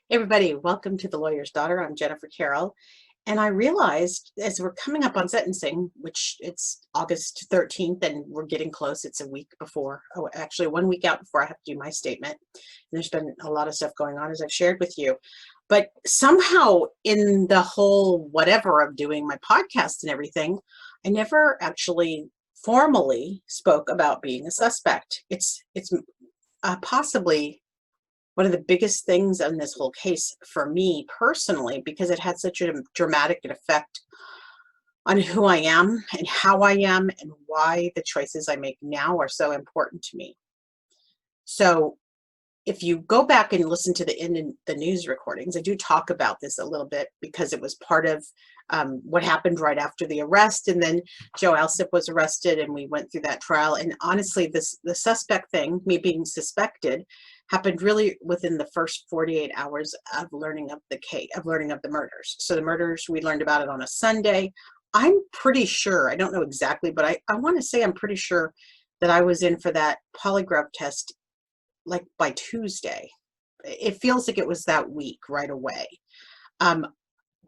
Hey everybody, welcome to The Lawyer's Daughter. I'm Jennifer Carroll. And I realized as we're coming up on sentencing, which it's August 13th and we're getting close, it's a week before, oh, actually 1 week out before I have to do my statement. And there's been a lot of stuff going on as I've shared with you. But somehow in the whole whatever of doing my podcast and everything, I never actually formally spoke about being a suspect. It's possibly one of the biggest things in this whole case for me personally, because it had such a dramatic effect on who I am and how I am and why the choices I make now are so important to me. So if you go back and listen to the news recordings, I do talk about this a little bit because it was part of what happened right after the arrest. And then Joe Alsip was arrested and we went through that trial. And honestly, the suspect thing, me being suspected, happened really within the first 48 hours of learning of the case, of learning of the murders. So the murders, we learned about it on a Sunday. I'm pretty sure, I don't know exactly, but I want to say I'm pretty sure that I was in for that polygraph test like by Tuesday. It feels like it was that week right away.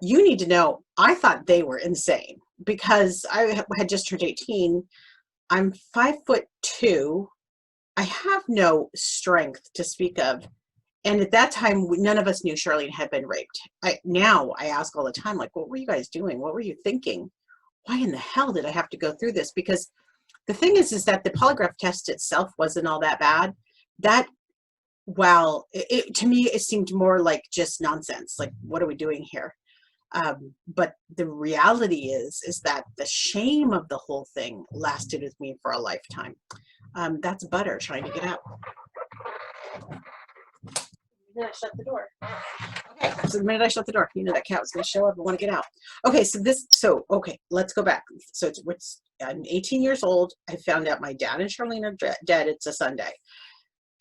You need to know, I thought they were insane because I had just turned 18. I'm 5'2". I have no strength to speak of. And at that time, none of us knew Charlene had been raped. Now I ask all the time, like, what were you guys doing? What were you thinking? Why in the hell did I have to go through this? Because the thing is that the polygraph test itself wasn't all that bad. That, well, to me, it seemed more like just nonsense. Like, what are we doing here? But the reality is that the shame of the whole thing lasted with me for a lifetime. That's Butter trying to get out. Then I shut the door. Okay, so the minute I shut the door, you know that cat was going to show up and want to get out. Okay, okay, let's go back. So I'm 18 years old. I found out my dad and Charlene are dead. It's a Sunday.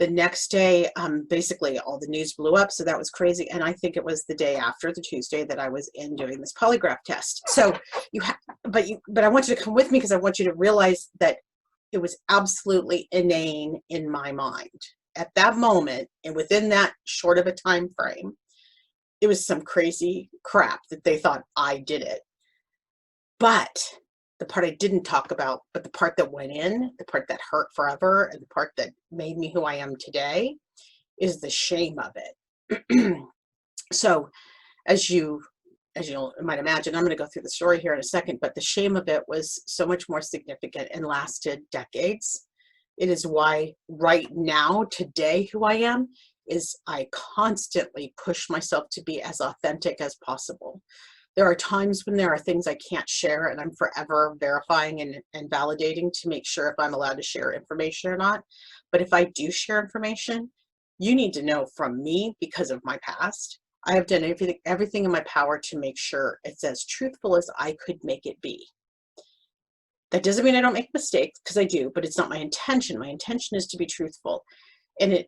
The next day, basically all the news blew up, so that was crazy. And I think it was the day after, the Tuesday, that I was in doing this polygraph test. So but I want you to come with me because I want you to realize that it was absolutely inane in my mind at that moment, and within that short of a time frame, it was some crazy crap that they thought I did it. But the part I didn't talk about, but the part that went in, the part that hurt forever, and the part that made me who I am today is the shame of it. So as you might imagine, I'm going to go through the story here in a second, but the shame of it was so much more significant and lasted decades. It is why right now, today, who I am is I constantly push myself to be as authentic as possible. There are times when there are things I can't share, and I'm forever verifying and validating to make sure if I'm allowed to share information or not. But if I do share information, you need to know from me, because of my past, I have done everything in my power to make sure it's as truthful as I could make it be. That doesn't mean I don't make mistakes, because I do, but it's not my intention. My intention is to be truthful. And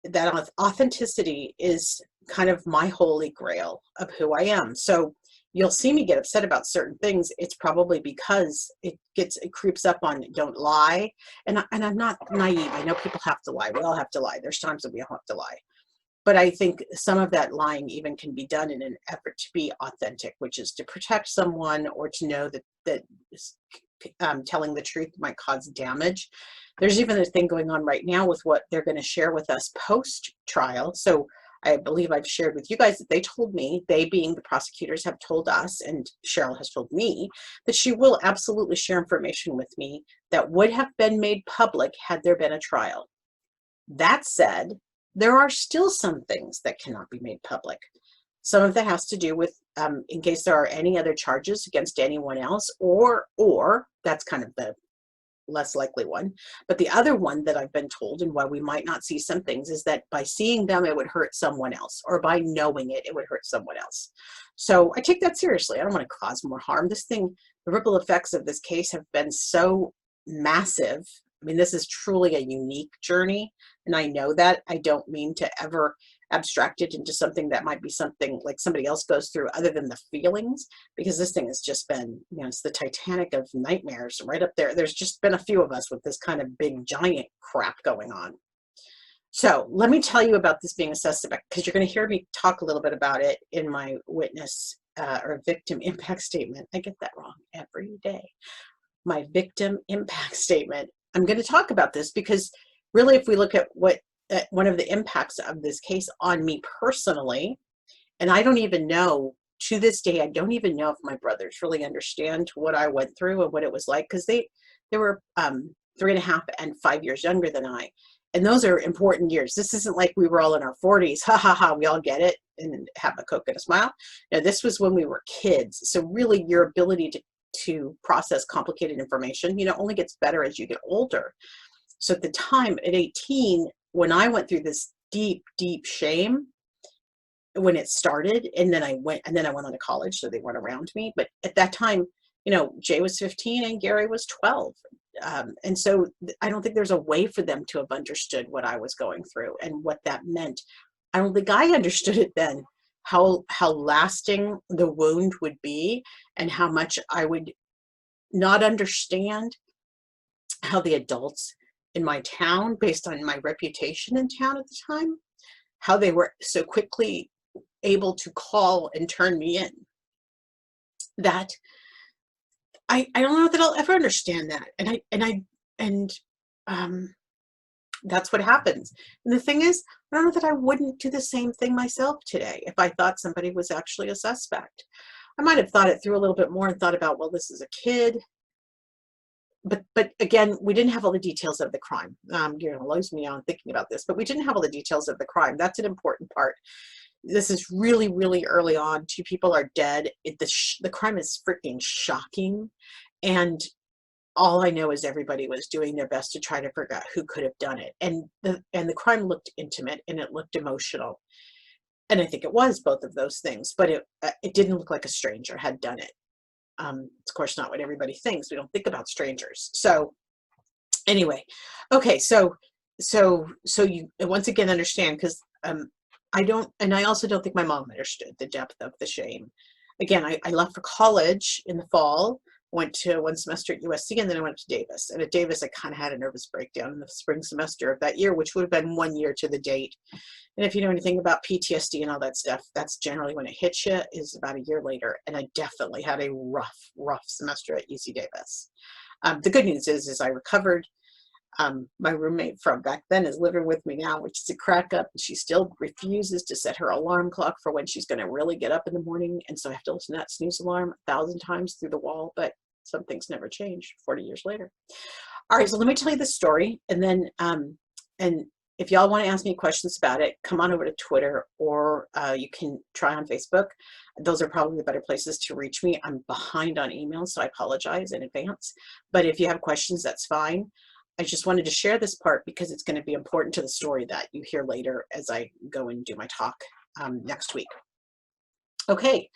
that authenticity is kind of my holy grail of who I am. So you'll see me get upset about certain things. It's probably because it creeps up on don't lie. And I'm not naive. I know people have to lie. We all have to lie. There's times that we all have to lie. But I think some of that lying even can be done in an effort to be authentic, which is to protect someone or to know that telling the truth might cause damage. There's even a thing going on right now with what they're going to share with us post-trial. So I believe I've shared with you guys that they told me, they being the prosecutors have told us, and Cheryl has told me, that she will absolutely share information with me that would have been made public had there been a trial. That said, there are still some things that cannot be made public. Some of that has to do with in case there are any other charges against anyone else, or that's kind of the less likely one. But the other one that I've been told, and why we might not see some things, is that by seeing them, it would hurt someone else, or by knowing it, it would hurt someone else. So I take that seriously. I don't want to cause more harm. The ripple effects of this case have been so massive. I mean, this is truly a unique journey, and I know that. I don't mean to ever abstract it into something that might be something like somebody else goes through other than the feelings, because this thing has just been, it's the Titanic of nightmares right up there. There's just been a few of us with this kind of big giant crap going on. So let me tell you about this being a suspect, because you're going to hear me talk a little bit about it in my witness or victim impact statement. I get that wrong every day. My victim impact statement. I'm going to talk about this because really, if we look at what one of the impacts of this case on me personally, and I don't even know, to this day, I don't even know if my brothers really understand what I went through and what it was like, because they were 3.5 and 5 years younger than I. And those are important years. This isn't like we were all in our 40s, ha ha ha, we all get it, and have a Coke and a smile. No, this was when we were kids. So really your ability to process complicated information, only gets better as you get older. So at the time, at 18, when I went through this deep, deep shame, when it started, and then I went on to college, so they weren't around me. But at that time, Jay was 15 and Gary was 12. And so I don't think there's a way for them to have understood what I was going through and what that meant. I don't think I understood it then, how lasting the wound would be, and how much I would not understand how the adults in my town, based on my reputation in town at the time, how they were so quickly able to call and turn me in. That I don't know that I'll ever understand that. And that's what happens. And the thing is, I don't know that I wouldn't do the same thing myself today if I thought somebody was actually a suspect. I might have thought it through a little bit more and thought about, well, this is a kid. But again, we didn't have all the details of the crime. You're going to lose me on thinking about this, but we didn't have all the details of the crime. That's an important part. This is really, really early on. 2 people are dead. The crime is freaking shocking. And all I know is everybody was doing their best to try to figure out who could have done it. And the crime looked intimate and it looked emotional. And I think it was both of those things, but it didn't look like a stranger had done it. It's of course not what everybody thinks. We don't think about strangers. So anyway, okay. So you once again understand, because I also don't think my mom understood the depth of the shame. Again, I left for college in the fall, went to 1 semester at USC, and then I went to Davis. And at Davis, I kind of had a nervous breakdown in the spring semester of that year, which would have been 1 year to the date. And if you know anything about PTSD and all that stuff, that's generally when it hits you, is about a year later. And I definitely had a rough semester at UC Davis. The good news is I recovered. My roommate from back then is living with me now, which is a crack up. She still refuses to set her alarm clock for when she's going to really get up in the morning. And so I have to listen to that snooze alarm 1,000 times through the wall, but some things never change 40 years later. All right, so let me tell you the story. And then, and if y'all want to ask me questions about it, come on over to Twitter, or you can try on Facebook. Those are probably the better places to reach me. I'm behind on emails, so I apologize in advance. But if you have questions, that's fine. I just wanted to share this part because it's going to be important to the story that you hear later as I go and do my talk next week. Okay,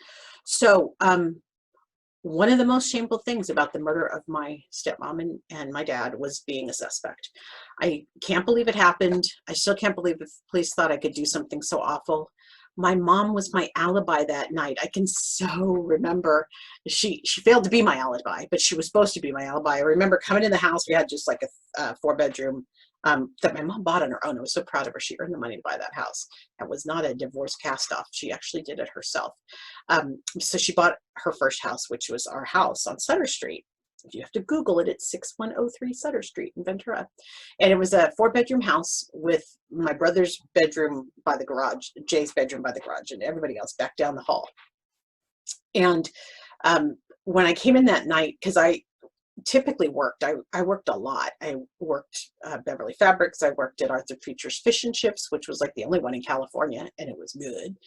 so one of the most shameful things about the murder of my stepmom and my dad was being a suspect. I can't believe it happened. I still can't believe the police thought I could do something so awful. My mom was my alibi that night. I can so remember. She failed to be my alibi, but she was supposed to be my alibi. I remember coming in the house. We had just like a 4-bedroom that my mom bought on her own. I was so proud of her. She earned the money to buy that house. That was not a divorce cast-off. She actually did it herself. So she bought her first house, which was our house on Sutter Street. If you have to Google it, it's 6103 Sutter Street in Ventura. And it was a 4-bedroom house with my brother's bedroom by the garage, Jay's bedroom by the garage, and everybody else back down the hall. And when I came in that night, because I typically worked, I worked a lot. I worked Beverly Fabrics. I worked at Arthur Preacher's Fish and Chips, which was like the only one in California, and it was good.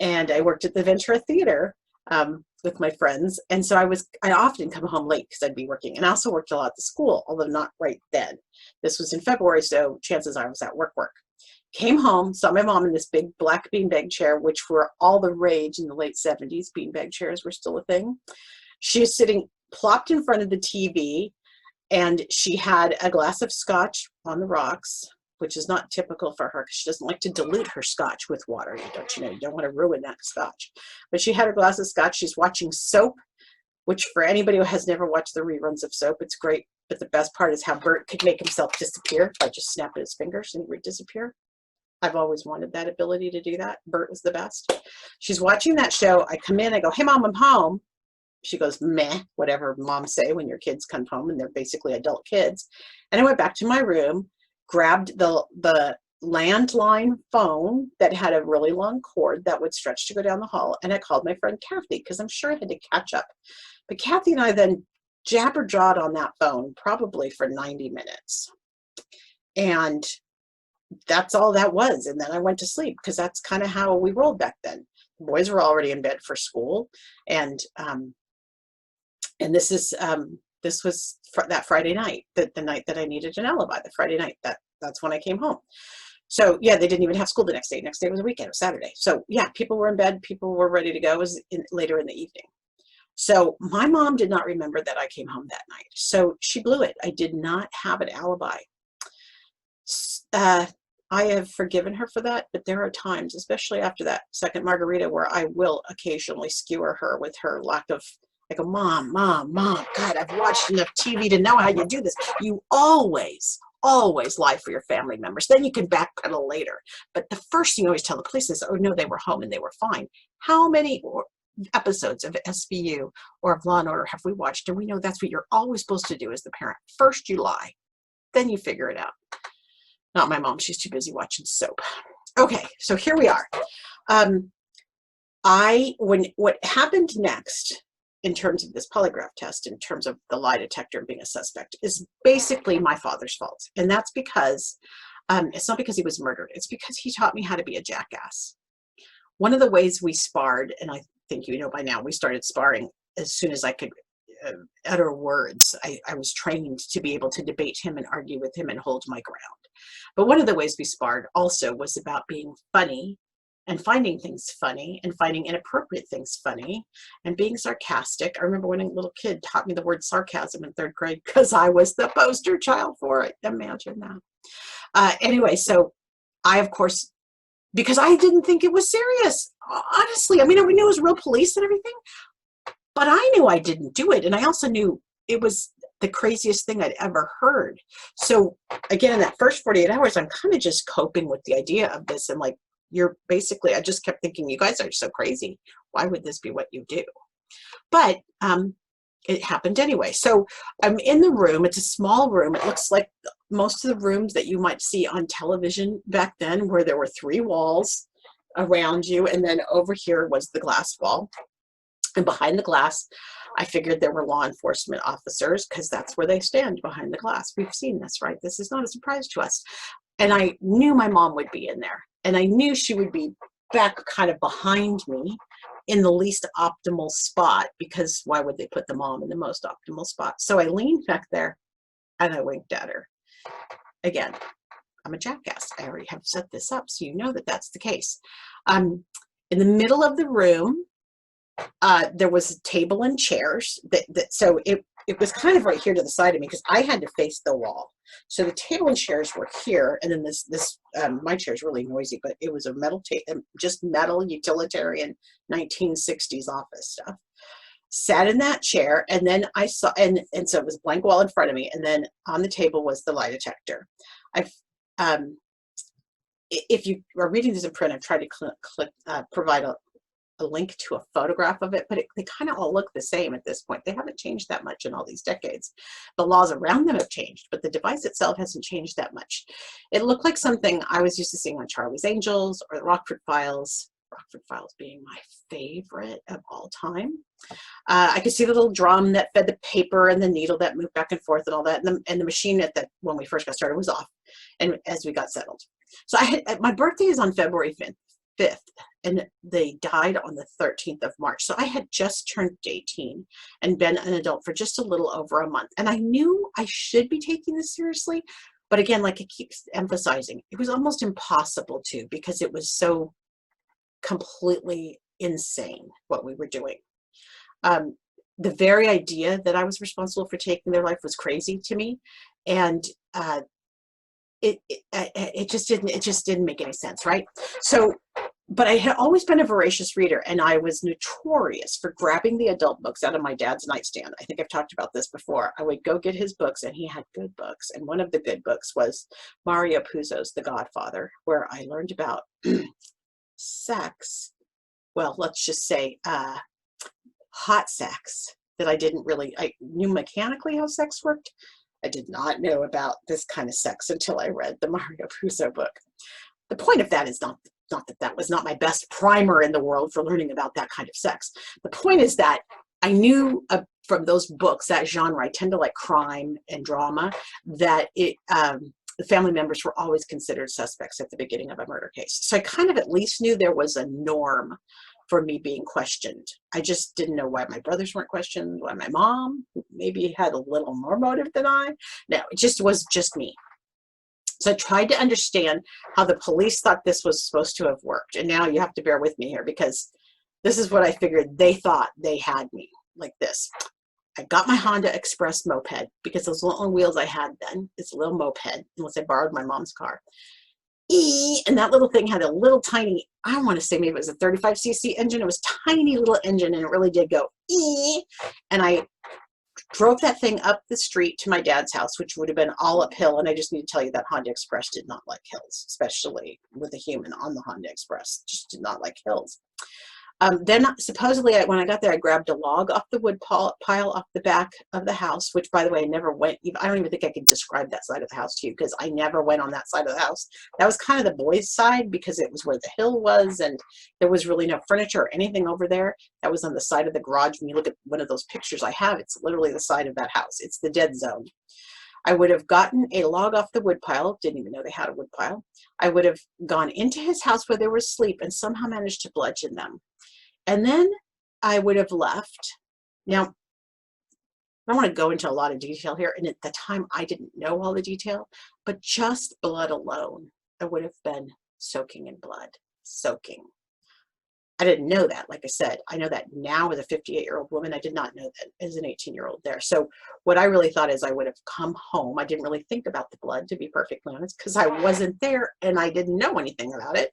And I worked at the Ventura Theater with my friends. And so I often come home late because I'd be working. And I also worked a lot at the school, although not right then. This was in February, so chances are I was at work. Came home, saw my mom in this big black beanbag chair, which were all the rage in the late 70s. Beanbag chairs were still a thing. She was sitting plopped in front of the TV, and she had a glass of scotch on the rocks, which is not typical for her because she doesn't like to dilute her scotch with water. You don't want to ruin that scotch. But she had her glass of scotch. She's watching Soap, which for anybody who has never watched the reruns of Soap, it's great. But the best part is how Bert could make himself disappear by just snapping his fingers and he would disappear. I've always wanted that ability to do that. Bert was the best. She's watching that show. I come in, I go, hey, Mom, I'm home. She goes, meh, whatever moms say when your kids come home and they're basically adult kids. And I went back to my room, grabbed the landline phone that had a really long cord that would stretch to go down the hall. And I called my friend Kathy because I'm sure I had to catch up. But Kathy and I then jabber-jawed on that phone probably for 90 minutes. And that's all that was. And then I went to sleep because that's kind of how we rolled back then. The boys were already in bed for school. And this was that Friday night, the night that I needed an alibi, the Friday night, that's when I came home. So yeah, they didn't even have school the next day. Next day was a weekend, it was Saturday. So yeah, people were in bed, people were ready to go. It was later in the evening. So my mom did not remember that I came home that night. So she blew it. I did not have an alibi. I have forgiven her for that, but there are times, especially after that second margarita, where I will occasionally skewer her with her lack of, I go, Mom, God, I've watched enough TV to know how you do this. You always lie for your family members. Then you can backpedal later. But the first thing you always tell the police is, oh, no, they were home and they were fine. How many episodes of SVU or of Law and Order have we watched? And we know that's what you're always supposed to do as the parent. First you lie, then you figure it out. Not my mom, she's too busy watching soap. Okay, so here we are. What happened next in terms of this polygraph test, in terms of the lie detector being a suspect, is basically my father's fault. And that's because, it's not because he was murdered, it's because he taught me how to be a jackass. One of the ways we sparred, and I think you know by now, we started sparring as soon as I could utter words. I was trained to be able to debate him and argue with him and hold my ground. But one of the ways we sparred also was about being funny and finding things funny and finding inappropriate things funny and being sarcastic. I remember when a little kid taught me the word sarcasm in 3rd grade because I was the poster child for it. Imagine that. Anyway, so I, of course, because I didn't think it was serious, honestly. I mean, we knew it was real police and everything, but I knew I didn't do it. And I also knew it was the craziest thing I'd ever heard. So again, in that first 48 hours, I'm kind of just coping with the idea of this. And like, I just kept thinking, you guys are so crazy. Why would this be what you do? But it happened anyway. So I'm in the room. It's a small room. It looks like most of the rooms that you might see on television back then, where there were 3 walls around you. And then over here was the glass wall. And behind the glass, I figured there were law enforcement officers because that's where they stand, behind the glass. We've seen this, right? This is not a surprise to us. And I knew my mom would be in there. And I knew she would be back kind of behind me in the least optimal spot, because why would they put the mom in the most optimal spot? So I leaned back there and I winked at her. Again, I'm a jackass. I already have set this up, so you know that that's the case. In the middle of the room, there was a table and chairs so it was kind of right here to the side of me because I had to face the wall. So the table and chairs were here, and then this my chair is really noisy, but it was a metal just metal utilitarian 1960s office stuff. Sat in that chair, and then I saw, and so it was a blank wall in front of me, and then on the table was the lie detector. If you are reading this in print, I've tried to provide a link to a photograph of it, but they kind of all look the same at this point. They haven't changed that much in all these decades. The laws around them have changed, but the device itself hasn't changed that much. It looked like something I was used to seeing on Charlie's Angels or the Rockford Files. Rockford Files being my favorite of all time. I could see the little drum that fed the paper and the needle that moved back and forth and all that, and the machine when we first got started was off, and as we got settled. So my birthday is on February 5th, and they died on the 13th of March. So I had just turned 18 and been an adult for just a little over a month. And I knew I should be taking this seriously. But again, like it keeps emphasizing, it was almost impossible to, because it was so completely insane what we were doing. The very idea that I was responsible for taking their life was crazy to me. And it just didn't make any sense, right? So but I had always been a voracious reader, and I was notorious for grabbing the adult books out of my dad's nightstand. I think I've talked about this before. I would go get his books, and he had good books. And one of the good books was Mario Puzo's The Godfather, where I learned about sex. Well, let's just say hot sex that I knew mechanically how sex worked. I did not know about this kind of sex until I read the Mario Puzo book. The point of that is not that was not my best primer in the world for learning about that kind of sex. The point is that I knew from those books, that genre, I tend to like crime and drama, that the family members were always considered suspects at the beginning of a murder case. So I kind of at least knew there was a norm for me being questioned. I just didn't know why my brothers weren't questioned, why my mom maybe had a little more motive than I. No, it just was just me. So I tried to understand how the police thought this was supposed to have worked. And now you have to bear with me here, because this is what I figured they thought they had me, like this. I got my Honda Express moped, because those were the only wheels I had then. It's a little moped, unless I borrowed my mom's car. And that little thing had a little tiny, I want to say maybe it was a 35cc engine. It was tiny little engine, and it really did go and I drove that thing up the street to my dad's house, which would have been all uphill. And I just need to tell you that Honda Express did not like hills, especially with a human on the Honda Express. Just did not like hills. Then supposedly when I got there, I grabbed a log off the wood pile off the back of the house, which, by the way, I never went. I don't even think I could describe that side of the house to you, because I never went on that side of the house. That was kind of the boys' side, because it was where the hill was, and there was really no furniture or anything over there. That was on the side of the garage. When you look at one of those pictures I have, it's literally the side of that house. It's the dead zone. I would have gotten a log off the wood pile. Didn't even know they had a wood pile. I would have gone into his house where they were asleep and somehow managed to bludgeon them. And then I would have left. Now, I don't want to go into a lot of detail here. And at the time, I didn't know all the detail, but just blood alone, I would have been soaking in blood, soaking. I didn't know that. Like I said, I know that now as a 58-year-old woman. I did not know that as an 18-year-old there. So what I really thought is I would have come home. I didn't really think about the blood, to be perfectly honest, because I wasn't there and I didn't know anything about it.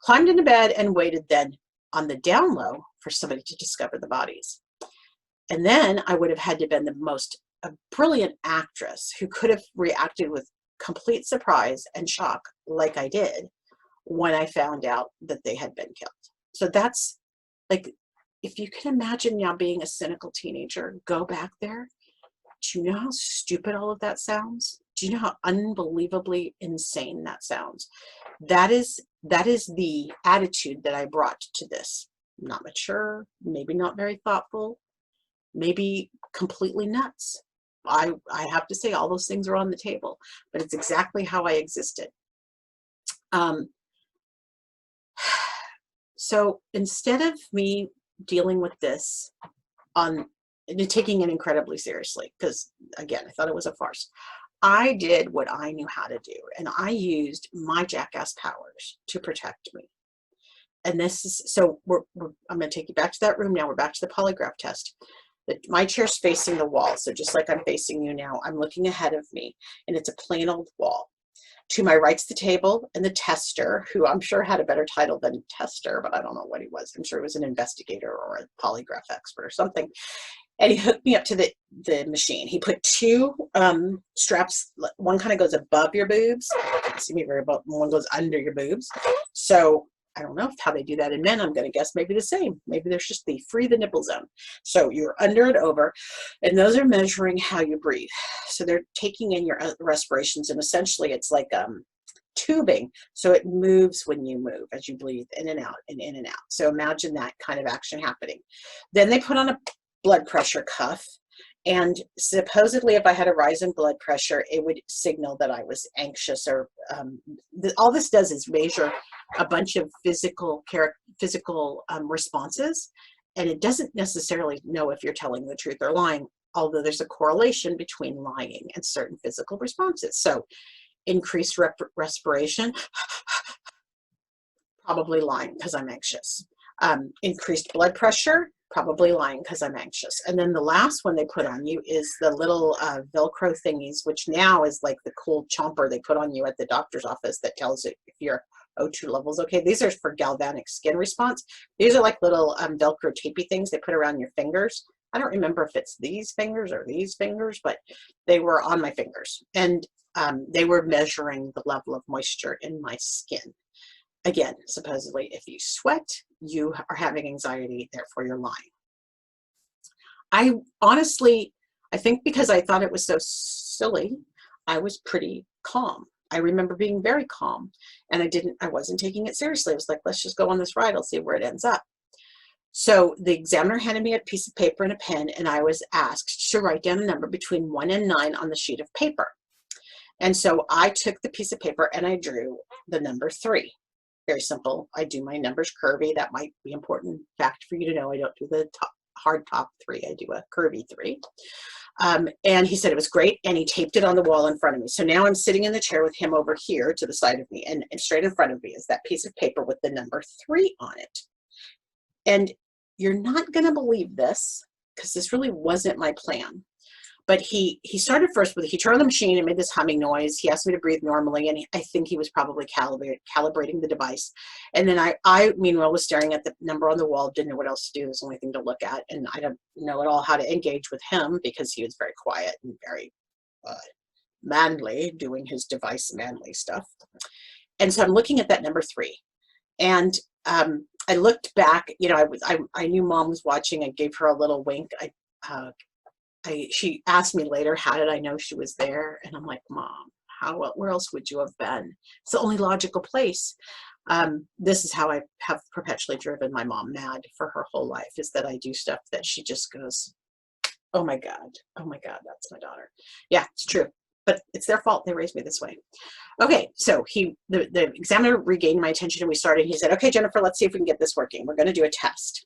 Climbed into bed and waited then on the down low for somebody to discover the bodies. And then I would have had to have been the most brilliant actress who could have reacted with complete surprise and shock, like I did when I found out that they had been killed. So that's like, if you can imagine now being a cynical teenager, go back there. Do you know how stupid all of that sounds? Do you know how unbelievably insane that sounds? That is the attitude that I brought to this. Not mature, maybe not very thoughtful, maybe completely nuts. I have to say all those things are on the table, but it's exactly how I existed. So instead of me dealing with this and taking it incredibly seriously, because again, I thought it was a farce, I did what I knew how to do, and I used my jackass powers to protect me. And this is, so I'm going to take you back to that room now. We're back to the polygraph test. My chair's facing the wall. So just like I'm facing you now, I'm looking ahead of me, and it's a plain old wall. To my right's the table and the tester, who I'm sure had a better title than tester, but I don't know what he was. I'm sure he was an investigator or a polygraph expert or something. And he hooked me up to the machine. He put two straps. One kind of goes above your boobs. You can't see me very well. One goes under your boobs. So I don't know how they do that in men. I'm going to guess maybe the same. Maybe there's just the free the nipple zone. So you're under and over, and those are measuring how you breathe. So they're taking in your respirations, and essentially it's like tubing. So it moves when you move as you breathe in and out and in and out. So imagine that kind of action happening. Then they put on a blood pressure cuff. And supposedly, if I had a rise in blood pressure, it would signal that I was anxious. Or all this does is measure a bunch of physical responses, and it doesn't necessarily know if you're telling the truth or lying. Although there's a correlation between lying and certain physical responses. So, increased respiration, probably lying because I'm anxious. Increased blood pressure, probably lying because I'm anxious. And then the last one they put on you is the little Velcro thingies, which now is like the cool chomper they put on you at the doctor's office that tells it if your O2 levels. Okay, these are for galvanic skin response. These are like little Velcro tapey things they put around your fingers. I don't remember if it's these fingers or these fingers, but they were on my fingers. And they were measuring the level of moisture in my skin. Again, supposedly, if you sweat, you are having anxiety, therefore you're lying. I honestly, I think because I thought it was so silly, I was pretty calm. I remember being very calm, and I wasn't taking it seriously. I was like, let's just go on this ride. I'll see where it ends up. So the examiner handed me a piece of paper and a pen, and I was asked to write down a number between 1 and 9 on the sheet of paper. And so I took the piece of paper and I drew the number 3. Very simple. I do my numbers curvy. That might be important fact for you to know. I don't do the hard top 3. I do a curvy 3. And he said it was great, and he taped it on the wall in front of me. So now I'm sitting in the chair with him over here to the side of me, and straight in front of me is that piece of paper with the number 3 on it. And you're not going to believe this, because this really wasn't my plan. But he started first with, he turned on the machine and made this humming noise. He asked me to breathe normally, and I think he was probably calibrating the device. And then I meanwhile was staring at the number on the wall, didn't know what else to do. It was the only thing to look at, and I don't know at all how to engage with him because he was very quiet and very manly, doing his device manly stuff. And so I'm looking at that number 3, and I looked back. You know, I knew Mom was watching. I gave her a little wink. She asked me later, how did I know she was there? And I'm like, Mom, where else would you have been? It's the only logical place. This is how I have perpetually driven my mom mad for her whole life, is that I do stuff that she just goes, oh my God, that's my daughter. Yeah, it's true, but it's their fault. They raised me this way. Okay, so the examiner regained my attention, and we started. He said, okay, Jennifer, let's see if we can get this working. We're going to do a test.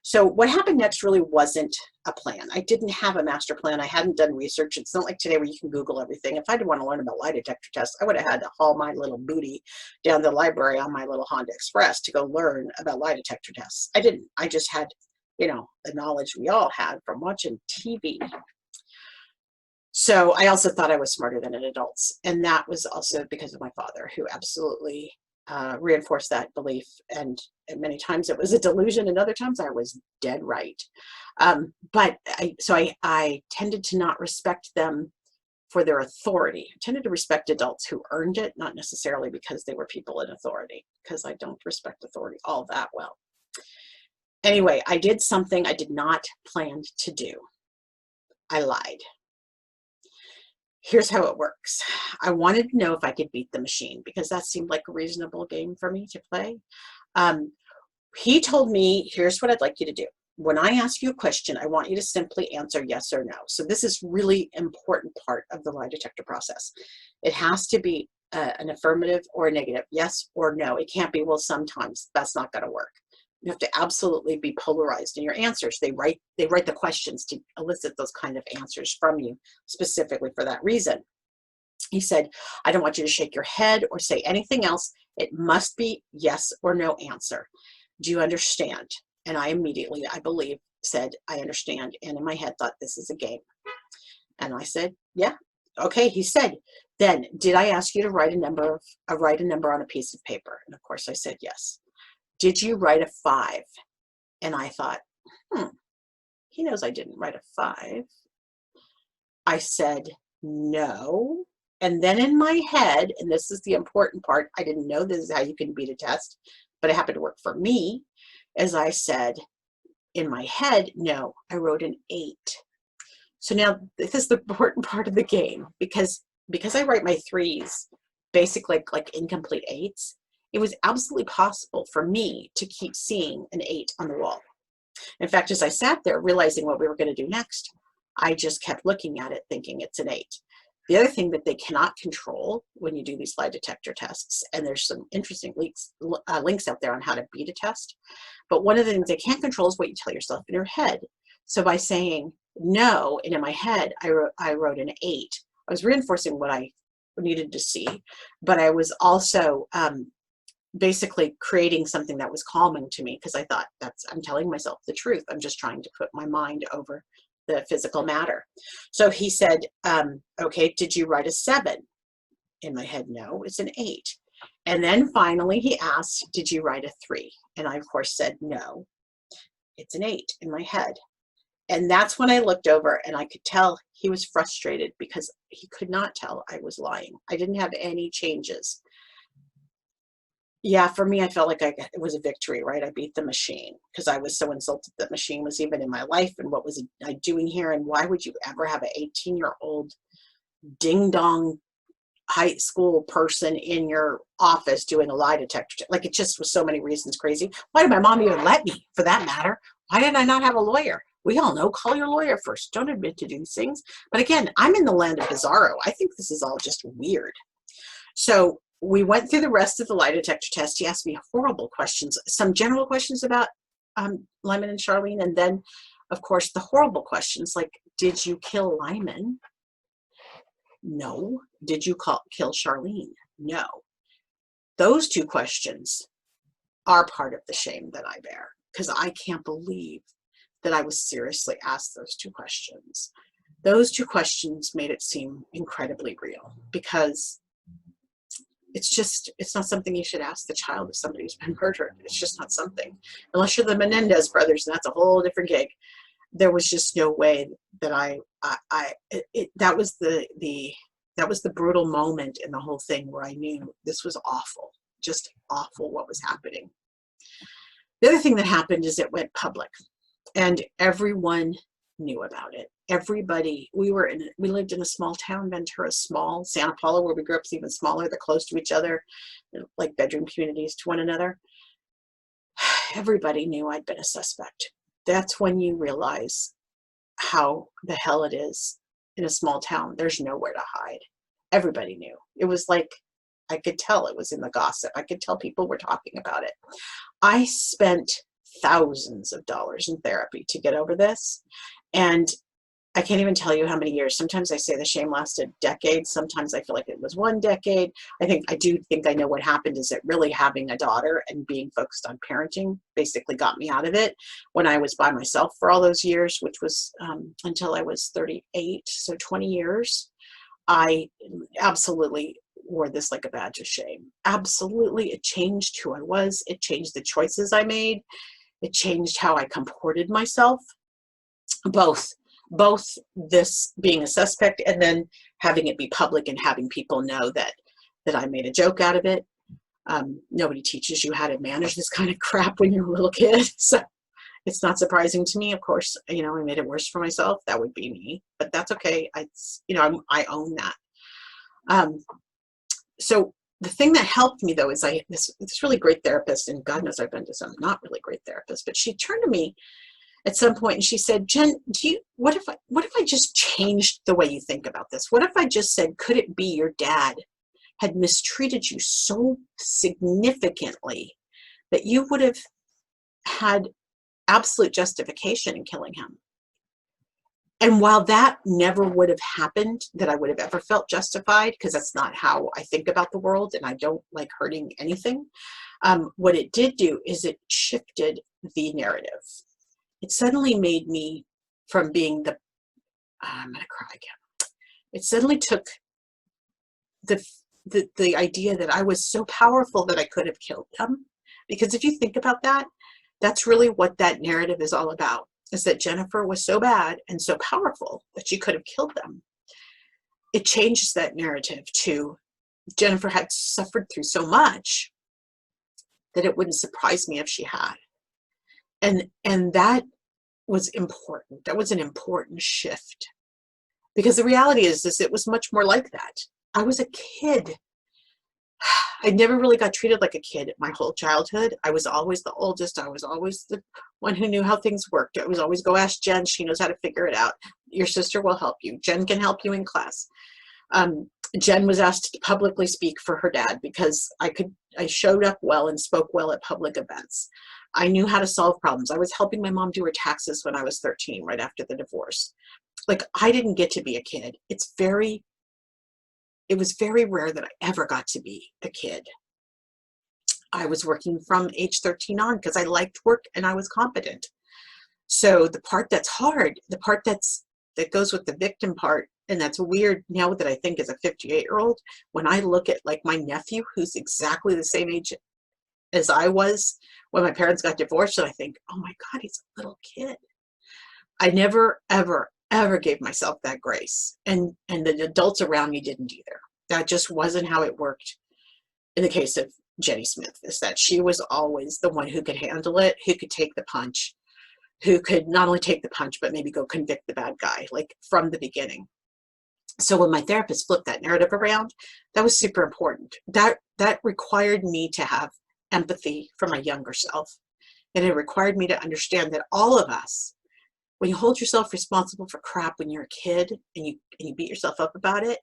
So what happened next really wasn't a plan. I didn't have a master plan. I hadn't done research. It's not like today where you can Google everything. If I did want to learn about lie detector tests, I would have had to haul my little booty down the library on my little Honda Express to go learn about lie detector tests. I didn't. I just had, you know, the knowledge we all had from watching TV. So I also thought I was smarter than adults. And that was also because of my father, who absolutely reinforced that belief, and many times it was a delusion, and other times I was dead right. But I tended to not respect them for their authority. I tended to respect adults who earned it, not necessarily because they were people in authority, because I don't respect authority all that well. Anyway, I did something I did not plan to do. I lied. Here's how it works. I wanted to know if I could beat the machine, because that seemed like a reasonable game for me to play. He told me, here's what I'd like you to do. When I ask you a question, I want you to simply answer yes or no. So this is really important part of the lie detector process. It has to be an affirmative or a negative, yes or no. It can't be, well, sometimes. That's not going to work. You have to absolutely be polarized in your answers. They write the questions to elicit those kind of answers from you, specifically for that reason. He said, I don't want you to shake your head or say anything else. It must be yes or no answer. Do you understand? And I immediately, I believe, said, I understand. And in my head thought, this is a game. And I said, yeah. Okay. He said, then did I ask you to write a number on a piece of paper? And of course I said, yes. Did you write a 5? And I thought, he knows I didn't write a 5. I said, no. And then in my head, and this is the important part, I didn't know this is how you can beat a test, but it happened to work for me, as I said in my head, no, I wrote an 8. So now this is the important part of the game, because I write my 3s basically like incomplete 8s. It was absolutely possible for me to keep seeing an 8 on the wall. In fact, as I sat there realizing what we were going to do next, I just kept looking at it thinking it's an 8. The other thing that they cannot control when you do these lie detector tests, and there's some interesting links out there on how to beat a test, but one of the things they can't control is what you tell yourself in your head. So by saying no, and in my head, I wrote an 8, I was reinforcing what I needed to see, but I was also basically creating something that was calming to me, because I thought, I'm telling myself the truth. I'm just trying to put my mind over the physical matter. So he said, okay, did you write a 7? In my head, no, it's an 8. And then finally he asked, did you write a 3? And I, of course, said, no, it's an 8 in my head. And that's when I looked over and I could tell he was frustrated because he could not tell I was lying. I didn't have any changes. Yeah, for me, I felt like it was a victory, right? I beat the machine because I was so insulted that machine was even in my life. And what was I doing here? And why would you ever have an 18-year-old ding-dong high school person in your office doing a lie detector? Like, it just was so many reasons crazy. Why did my mom even let me, for that matter? Why did I not have a lawyer? We all know, call your lawyer first. Don't admit to doing things. But again, I'm in the land of bizarro. I think this is all just weird. So we went through the rest of the lie detector test. He asked me horrible questions, some general questions about Lyman and Charlene, and then, of course, the horrible questions like, did you kill Lyman? No. Did you kill Charlene? No. Those 2 questions are part of the shame that I bear, because I can't believe that I was seriously asked those 2 questions. Those 2 questions made it seem incredibly real, because it's not something you should ask the child of somebody who's been murdered. It's just not something, unless you're the Menendez brothers, and that's a whole different gig. There was just no way that that was the brutal moment in the whole thing where I knew this was awful, just awful what was happening. The other thing that happened is it went public, and everyone knew about it. Everybody, we lived in a small town, Ventura, small. Santa Paula, where we grew up, is even smaller. They're close to each other, like bedroom communities to one another. Everybody knew I'd been a suspect. That's when you realize how the hell it is in a small town. There's nowhere to hide. Everybody knew. It was like, I could tell it was in the gossip. I could tell people were talking about it. I spent thousands of dollars in therapy to get over this. And I can't even tell you how many years. Sometimes I say the shame lasted decades. Sometimes I feel like it was 1 decade. I do think I know what happened is that really having a daughter and being focused on parenting basically got me out of it when I was by myself for all those years, which was until I was 38, so 20 years. I absolutely wore this like a badge of shame. Absolutely. It changed who I was. It changed the choices I made. It changed how I comported myself. Both this being a suspect and then having it be public and having people know that I made a joke out of it. Nobody teaches you how to manage this kind of crap when you're a little kid. So it's not surprising to me. Of course, I made it worse for myself. That would be me, but that's okay. I own that. So the thing that helped me though is this really great therapist, and God knows I've been to some not really great therapists, but she turned to me at some point and she said, Jen, what if I just changed the way you think about this? What if I just said, could it be your dad had mistreated you so significantly that you would have had absolute justification in killing him? And while that never would have happened, that I would have ever felt justified, because that's not how I think about the world and I don't like hurting anything, what it did do is it shifted the narrative. It suddenly made me from being I'm gonna cry again. It suddenly took the idea that I was so powerful that I could have killed them. Because if you think about that, that's really what that narrative is all about, is that Jennifer was so bad and so powerful that she could have killed them. It changes that narrative to Jennifer had suffered through so much that it wouldn't surprise me if she had. And that was important. That was an important shift. Because the reality is it was much more like that. I was a kid. I never really got treated like a kid my whole childhood. I was always the oldest. I was always the one who knew how things worked. I was always, go ask Jen. She knows how to figure it out. Your sister will help you. Jen can help you in class. Jen was asked to publicly speak for her dad because I showed up well and spoke well at public events. I knew how to solve problems. I was helping my mom do her taxes when I was 13, right after the divorce. Like, I didn't get to be a kid. It was very rare that I ever got to be a kid. I was working from age 13 on because I liked work and I was competent. So the part that's hard, the part that goes with the victim part, and that's weird now that I think as a 58-year-old, when I look at like my nephew, who's exactly the same age as I was when my parents got divorced, and I think, oh my God, he's a little kid. I never, ever, ever gave myself that grace. And the adults around me didn't either. That just wasn't how it worked in the case of Jenny Smith, is that she was always the one who could handle it, who could take the punch, who could not only take the punch, but maybe go convict the bad guy, like from the beginning. So when my therapist flipped that narrative around, that was super important. That required me to have empathy for my younger self. And it required me to understand that all of us, when you hold yourself responsible for crap when you're a kid and you beat yourself up about it,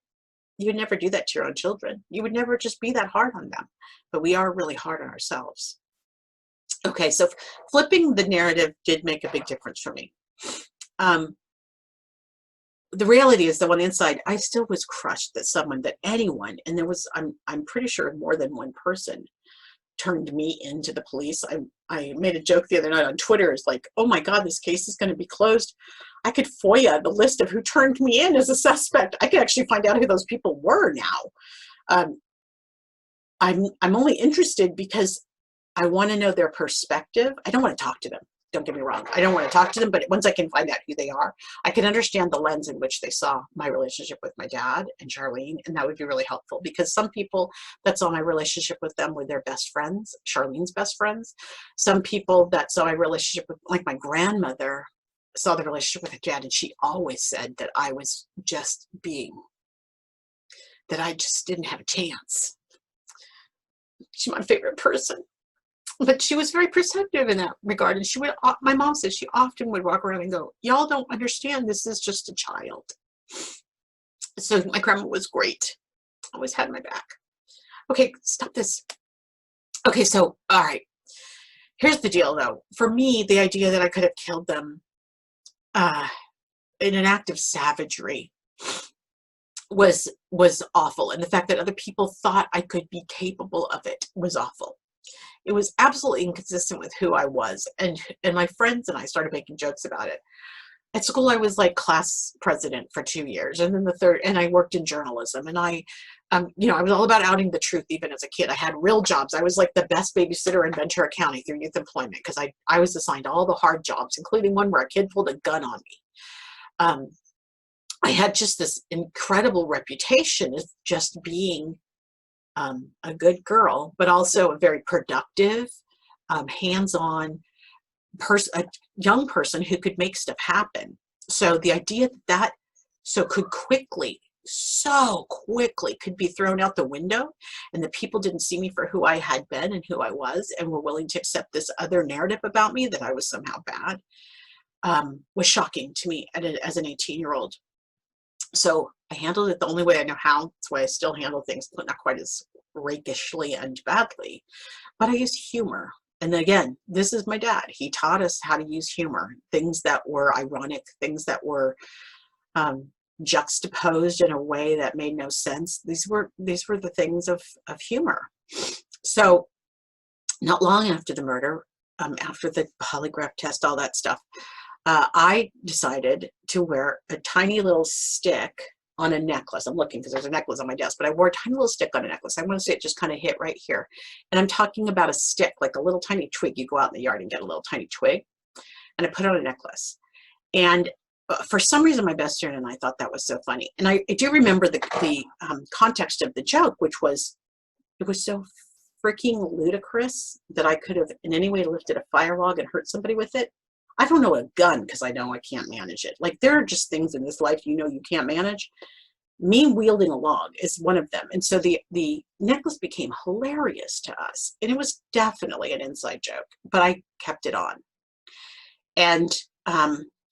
you would never do that to your own children. You would never just be that hard on them. But we are really hard on ourselves. Okay, so flipping the narrative did make a big difference for me. The reality is that on the inside, I still was crushed that anyone, and there was, I'm pretty sure more than one person turned me into the police. I made a joke the other night on Twitter. It's like, oh my God, this case is going to be closed. I could FOIA the list of who turned me in as a suspect. I could actually find out who those people were now. I'm only interested because I want to know their perspective. I don't want to talk to them. Don't get me wrong. I don't want to talk to them, but once I can find out who they are, I can understand the lens in which they saw my relationship with my dad and Charlene, and that would be really helpful because some people that saw my relationship with them were their best friends, Charlene's best friends. Some people that saw my relationship with, like my grandmother, saw the relationship with her dad, and she always said that I was just that I just didn't have a chance. She's my favorite person. But she was very perceptive in that regard. And my mom said she often would walk around and go, y'all don't understand, this is just a child. So my grandma was great. Always had my back. Okay, stop this. Okay, so, all right. Here's the deal, though. For me, the idea that I could have killed them in an act of savagery was awful. And the fact that other people thought I could be capable of it was awful. It was absolutely inconsistent with who I was. And my friends and I started making jokes about it. At school, I was like class president for 2 years. And then and I worked in journalism. And I was all about outing the truth even as a kid. I had real jobs. I was like the best babysitter in Ventura County through youth employment because I was assigned all the hard jobs, including one where a kid pulled a gun on me. I had just this incredible reputation as just being a good girl, but also a very productive, hands-on person, a young person who could make stuff happen. So the idea that so quickly could be thrown out the window, and that people didn't see me for who I had been and who I was, and were willing to accept this other narrative about me that I was somehow bad, was shocking to me as an 18-year-old. So I handled it the only way I know how. That's why I still handle things, but not quite as rakishly and badly. But I used humor. And again, this is my dad. He taught us how to use humor. Things that were ironic, things that were juxtaposed in a way that made no sense. These were the things of humor. So not long after the murder, after the polygraph test, all that stuff, I decided to wear a tiny little stick on a necklace. I'm looking because there's a necklace on my desk, but I wore a tiny little stick on a necklace. I want to say it just kind of hit right here. And I'm talking about a stick, like a little tiny twig. You go out in the yard and get a little tiny twig. And I put it on a necklace. And for some reason, my best friend and I thought that was so funny. And I do remember the context of the joke, which was, it was so freaking ludicrous that I could have in any way lifted a fire log and hurt somebody with it. I don't know a gun because I know I can't manage it. Like, there are just things in this life you can't manage. Me wielding a log is one of them. And so the necklace became hilarious to us. And it was definitely an inside joke, but I kept it on. And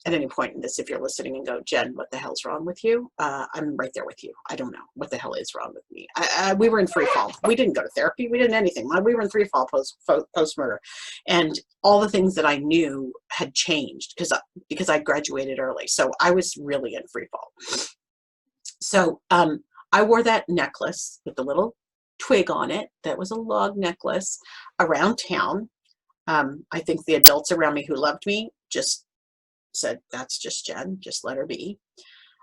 at any point in this, if you're listening and go, Jen, what the hell's wrong with you? I'm right there with you. I don't know what the hell is wrong with me. We were in free fall. We didn't go to therapy. We didn't anything. We were in free fall post-murder. And all the things that I knew had changed because I graduated early. So I was really in free fall. So I wore that necklace with the little twig on it. That was a log necklace around town. I think the adults around me who loved me just said, that's just Jen, just let her be.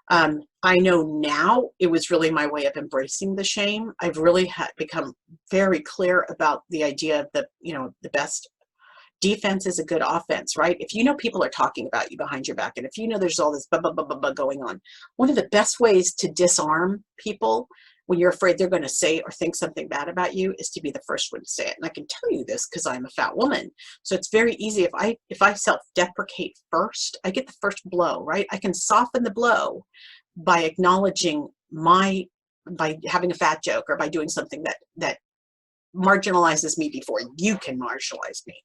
I know now it was really my way of embracing the shame. I've really become very clear about the idea of the best defense is a good offense, right? If you know people are talking about you behind your back, and if you know there's all this blah, blah, blah, blah, blah going on, one of the best ways to disarm people when you're afraid they're going to say or think something bad about you is to be the first one to say it. And I can tell you this because I'm a fat woman. So it's very easy. If I self-deprecate first, I get the first blow, right? I can soften the blow by acknowledging by having a fat joke or by doing something that marginalizes me before you can marginalize me.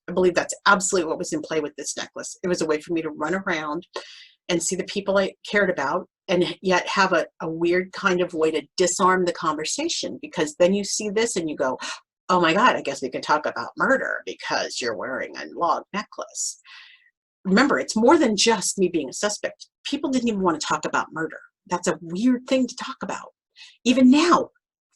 I believe that's absolutely what was in play with this necklace. It was a way for me to run around and see the people I cared about and yet have a weird kind of way to disarm the conversation, because then you see this and you go, oh my God, I guess we can talk about murder because you're wearing a log necklace. Remember, it's more than just me being a suspect. People didn't even want to talk about murder. That's a weird thing to talk about. Even now,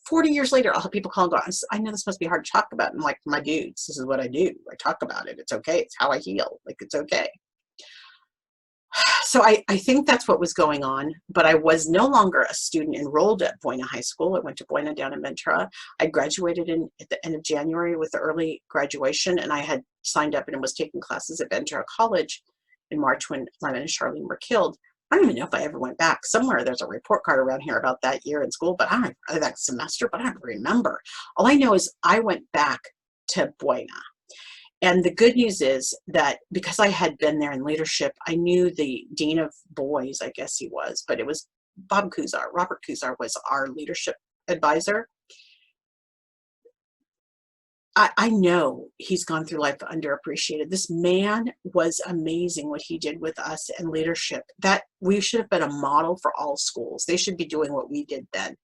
40 years later, I'll have people call and go, I know this must be hard to talk about. And I'm like, my dudes, this is what I do. I talk about it. It's okay. It's how I heal. Like, it's okay. So I think that's what was going on, but I was no longer a student enrolled at Buena High School. I went to Buena down in Ventura. I graduated at the end of January with the early graduation, and I had signed up and was taking classes at Ventura College in March when Lyman and Charlene were killed. I don't even know if I ever went back. Somewhere there's a report card around here about that year in school, but that semester, but I don't remember. All I know is I went back to Buena. And the good news is that because I had been there in leadership, I knew the dean of boys, I guess he was, but it was Bob Kuzar. Robert Kuzar was our leadership advisor. I know he's gone through life underappreciated. This man was amazing what he did with us and leadership. That we should have been a model for all schools. They should be doing what we did then.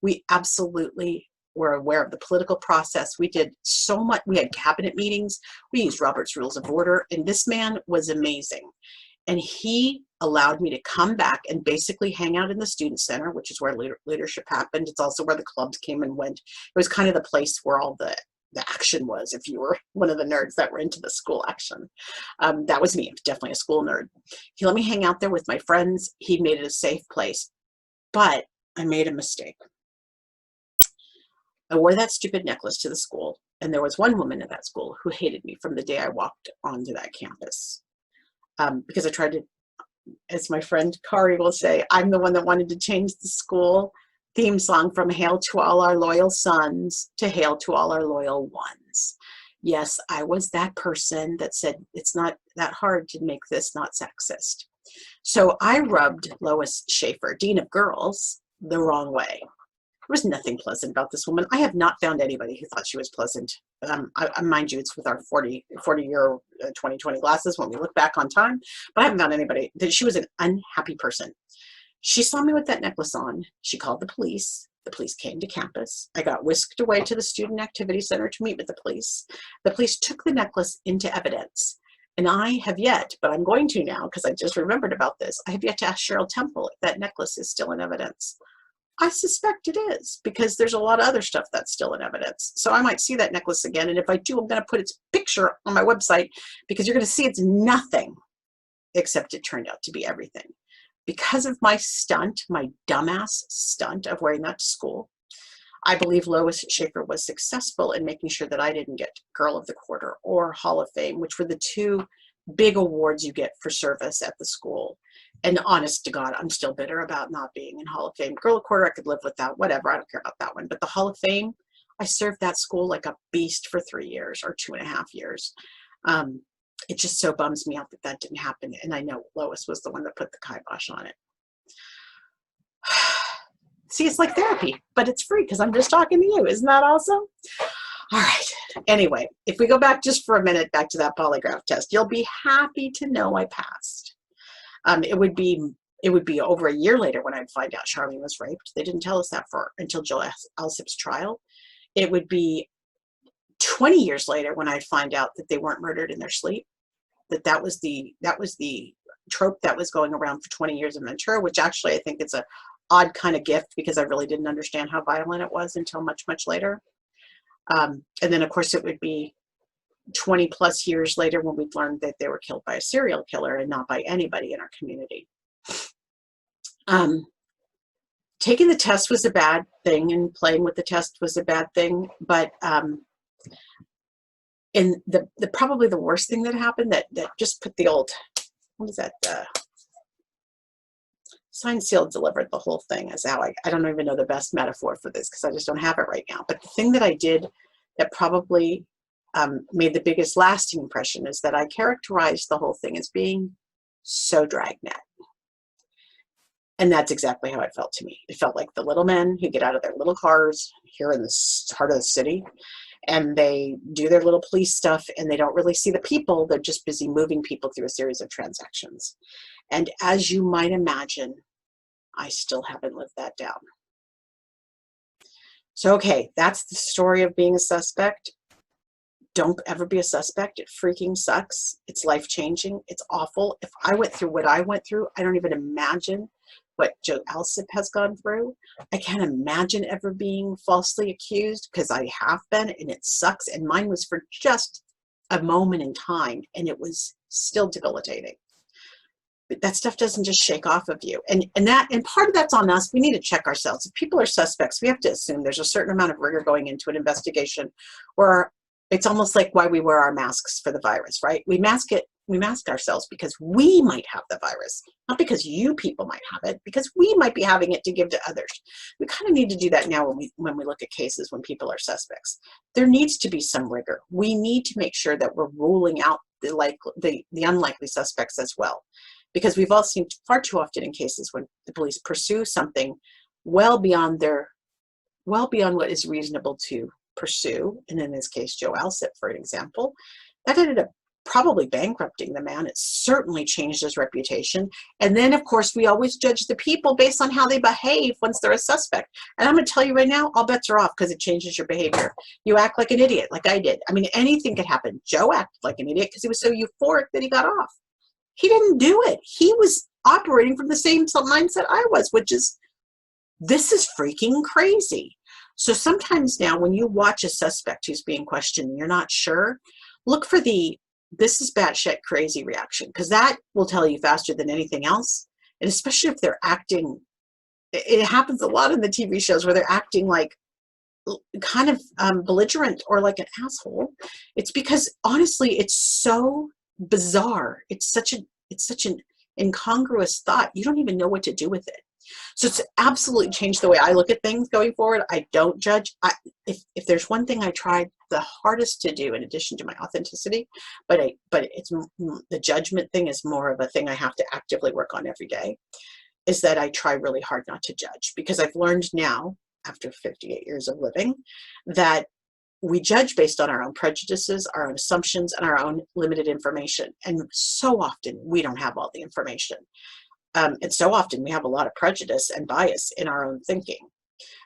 We absolutely were aware of the political process. We did so much. We had cabinet meetings. We used Robert's Rules of Order, and this man was amazing. And he allowed me to come back and basically hang out in the student center, which is where leadership happened. It's also where the clubs came and went. It was kind of the place where all the action was, if you were one of the nerds that were into the school action. That was me. I was definitely a school nerd. He let me hang out there with my friends. He made it a safe place. But I made a mistake. I wore that stupid necklace to the school, and there was one woman at that school who hated me from the day I walked onto that campus. Because I tried to, as my friend Kari will say, I'm the one that wanted to change the school theme song from Hail to All Our Loyal Sons to Hail to All Our Loyal Ones. Yes, I was that person that said it's not that hard to make this not sexist. So I rubbed Lois Schaefer, Dean of Girls, the wrong way. There was nothing pleasant about this woman. I have not found anybody who thought she was pleasant. Mind you, it's with our 40-year 2020 glasses when we look back on time, but I haven't found anybody that she was an unhappy person. She saw me with that necklace on. She called the police. The police came to campus. I got whisked away to the Student Activity Center to meet with the police. The police took the necklace into evidence. And I have yet, but I'm going to now because I just remembered about this, I have yet to ask Cheryl Temple if that necklace is still in evidence. I suspect it is, because there's a lot of other stuff that's still in evidence. So I might see that necklace again. And if I do, I'm going to put its picture on my website, because you're going to see it's nothing, except it turned out to be everything. Because of my stunt, my dumbass stunt of wearing that to school, I believe Lois Schaefer was successful in making sure that I didn't get Girl of the Quarter or Hall of Fame, which were the two big awards you get for service at the school. And honest to God, I'm still bitter about not being in Hall of Fame. Girl of the Quarter, I could live without, whatever. I don't care about that one. But the Hall of Fame, I served that school like a beast for 3 years or 2.5 years. It just so bums me out that that didn't happen. And I know Lois was the one that put the kibosh on it. See, it's like therapy, but it's free because I'm just talking to you. Isn't that awesome? All right. Anyway, if we go back just for a minute, back to that polygraph test, you'll be happy to know I passed. It would be over a year later when I'd find out Charlene was raped. They didn't tell us that until Jill Alsip's trial. It would be 20 years later when I'd find out that they weren't murdered in their sleep. That was the trope that was going around for 20 years in Ventura, which actually I think it's a odd kind of gift, because I really didn't understand how violent it was until much, much later. And then of course it would be 20 plus years later when we'd learned that they were killed by a serial killer and not by anybody in our community. Taking the test was a bad thing, and playing with the test was a bad thing. But and the probably the worst thing that happened that just put the old, what is that? Signed, sealed, delivered, the whole thing is how I don't even know the best metaphor for this because I just don't have it right now. But the thing that I did that probably made the biggest lasting impression is that I characterized the whole thing as being so dragnet. And that's exactly how it felt to me. It felt like the little men who get out of their little cars here in the heart of the city, and they do their little police stuff, and they don't really see the people. They're just busy moving people through a series of transactions. And as you might imagine, I still haven't lived that down. So, okay, that's the story of being a suspect. Don't ever be a suspect. It freaking sucks. It's life-changing. It's awful. If I went through what I went through, I don't even imagine what Joe Alsip has gone through. I can't imagine ever being falsely accused because I have been, and it sucks. And mine was for just a moment in time, and it was still debilitating. But that stuff doesn't just shake off of you. And part of that's on us. We need to check ourselves. If people are suspects, we have to assume there's a certain amount of rigor going into an investigation, or it's almost like why we wear our masks for the virus, right? We mask ourselves because we might have the virus, not because you people might have it, because we might be having it to give to others. We kind of need to do that now when we look at cases when people are suspects. There needs to be some rigor. We need to make sure that we're ruling out the unlikely suspects as well, because we've all seen far too often in cases when the police pursue something well beyond what is reasonable to pursue, and in this case Joe Alsip, for an example, that ended up probably bankrupting the man. It certainly changed his reputation. And then of course we always judge the people based on how they behave once they're a suspect. And I'm going to tell you right now, all bets are off, because it changes your behavior. You act like an idiot, like I did. I mean, anything could happen. Joe acted like an idiot because he was so euphoric that he got off. He didn't do it. He was operating from the same mindset I was, which is, this is freaking crazy. So sometimes now when you watch a suspect who's being questioned and you're not sure, look for the "this is batshit crazy" reaction, because that will tell you faster than anything else. And especially if they're acting, it happens a lot in the TV shows where they're acting like kind of belligerent or like an asshole. It's because honestly, it's so bizarre. It's such an incongruous thought. You don't even know what to do with it. So it's absolutely changed the way I look at things going forward. I don't judge. If there's one thing I tried the hardest to do, in addition to my authenticity, but it's the judgment thing is more of a thing I have to actively work on every day, is that I try really hard not to judge, because I've learned now, after 58 years of living, that we judge based on our own prejudices, our own assumptions, and our own limited information. And so often we don't have all the information. And so often we have a lot of prejudice and bias in our own thinking.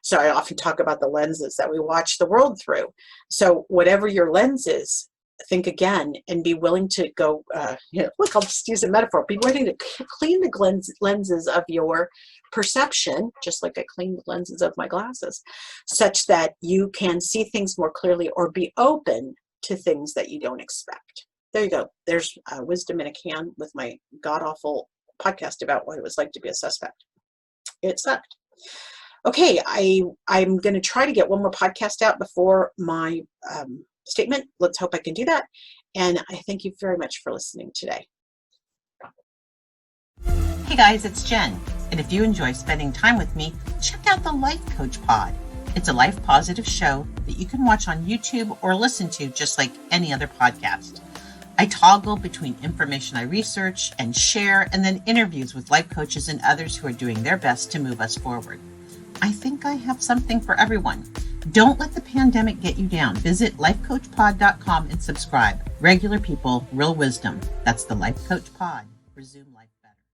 So I often talk about the lenses that we watch the world through. So whatever your lens is, think again and be willing to go, look, I'll just use a metaphor. Be willing to clean the lenses of your perception, just like I clean the lenses of my glasses, such that you can see things more clearly or be open to things that you don't expect. There you go. There's wisdom in a can with my god-awful podcast about what it was like to be a suspect. It sucked. Okay, I'm going to try to get one more podcast out before my statement. Let's hope I can do that. And I thank you very much for listening today. Hey guys, it's Jen. And if you enjoy spending time with me, check out the Life Coach Pod. It's a life positive show that you can watch on YouTube or listen to just like any other podcast. I toggle between information I research and share, and then interviews with life coaches and others who are doing their best to move us forward. I think I have something for everyone. Don't let the pandemic get you down. Visit lifecoachpod.com and subscribe. Regular people, real wisdom. That's the Life Coach Pod. Resume life.